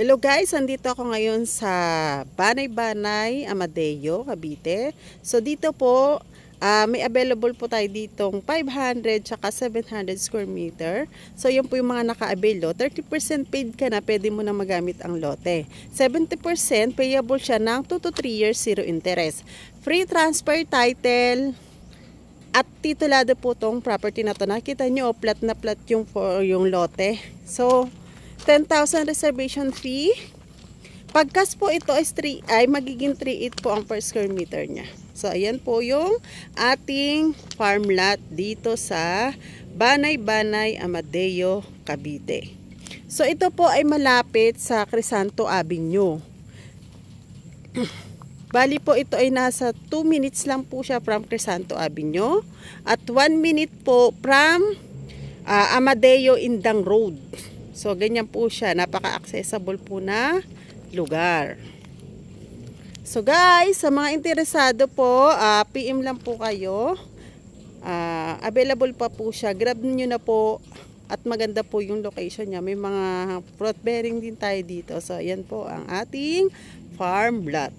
Hello guys, andito ako ngayon sa Banay-Banay, Amadeo, Cavite. So dito po, may available po tayo ditong 500 tsaka 700 square meter. So yun po yung mga naka-avail. 30% paid ka na, pwede mo na magamit ang lote. 70% payable siya ng 2 to 3 years, zero interest. Free transfer title. At titulado po tong property na to. Nakita nyo, plat na plat yung lote. So, 10,000 reservation fee. Pagkas po ito ay magiging 3.8 po ang per square meter niya. So, ayan po yung ating farm lot dito sa Banay-Banay, Amadeo, Cavite. So, ito po ay malapit sa Crisanto Avenue. Bali po ito ay nasa 2 minutes lang po siya from Crisanto Avenue. At 1 minute po from Amadeo Indang Road. So, ganyan po siya. Napaka-accessible po na lugar. So, guys, sa mga interesado po, PM lang po kayo. Available pa po siya. Grab niyo na po. At maganda po yung location niya. May mga fruit bearing din tayo dito. So, ayan po ang ating farm lot.